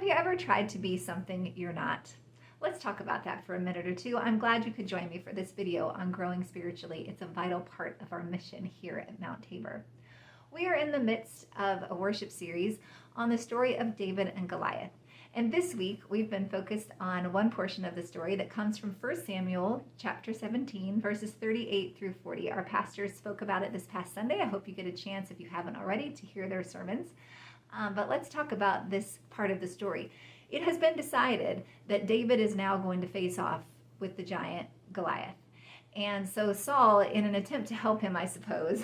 Have you ever tried to be something you're not? Let's talk about that for a minute or two. I'm glad you could join me for this video on growing spiritually. It's a vital part of our mission here at Mount Tabor. We are in the midst of a worship series on the story of David and Goliath. And this week, we've been focused on one portion of the story that comes from 1 Samuel chapter 17, verses 38 through 40. Our pastors spoke about it this past Sunday. I hope you get a chance, if you haven't already, to hear their sermons. But let's talk about this part of the story. It has been decided that David is now going to face off with the giant Goliath. And so Saul, in an attempt to help him, I suppose,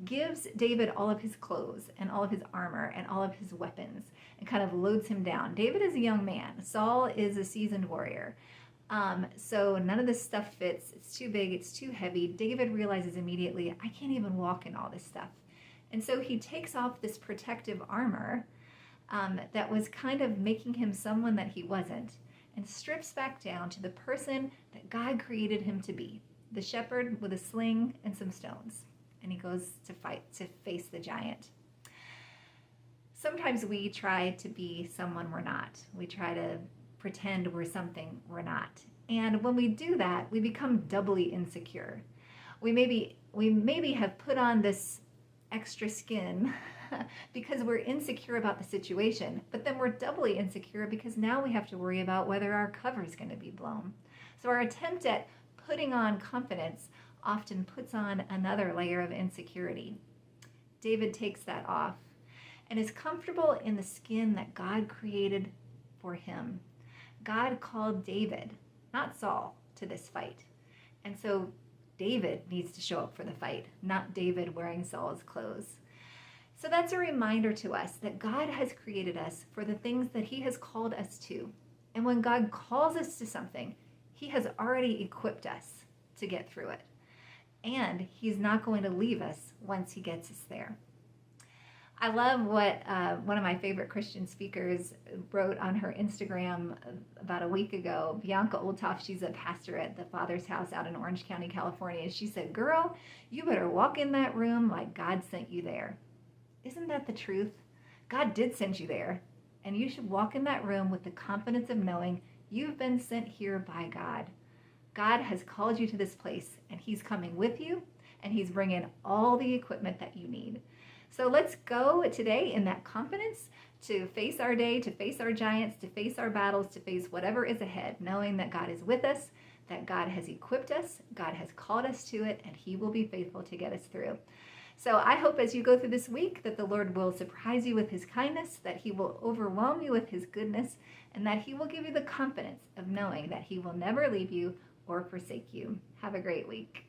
gives David all of his clothes and all of his armor and all of his weapons and kind of loads him down. David is a young man. Saul is a seasoned warrior. So none of this stuff fits. It's too big. It's too heavy. David realizes immediately, I can't even walk in all this stuff. And so he takes off this protective armor that was kind of making him someone that he wasn't, and strips back down to the person that God created him to be, the shepherd with a sling and some stones. And he goes to fight, to face the giant. Sometimes we try to be someone we're not. We try to pretend we're something we're not. And when we do that, we become doubly insecure. We maybe have put on this extra skin because we're insecure about the situation, but then we're doubly insecure because now we have to worry about whether our cover is going to be blown. So our attempt at putting on confidence often puts on another layer of insecurity. David takes that off and is comfortable in the skin that God created for him. God called David, not Saul, to this fight. And so David needs to show up for the fight, not David wearing Saul's clothes. So that's a reminder to us that God has created us for the things that he has called us to. And when God calls us to something, he has already equipped us to get through it. And he's not going to leave us once he gets us there. I love what one of my favorite Christian speakers wrote on her Instagram about a week ago. Bianca Oldtoff, she's a pastor at the Father's House out in Orange County, California. She said, "Girl, you better walk in that room like God sent you there." Isn't that the truth? God did send you there, and you should walk in that room with the confidence of knowing you've been sent here by God. God has called you to this place, and he's coming with you, and he's bringing all the equipment that you need. So let's go today in that confidence to face our day, to face our giants, to face our battles, to face whatever is ahead, knowing that God is with us, that God has equipped us, God has called us to it, and he will be faithful to get us through. So I hope as you go through this week that the Lord will surprise you with his kindness, that he will overwhelm you with his goodness, and that he will give you the confidence of knowing that he will never leave you or forsake you. Have a great week.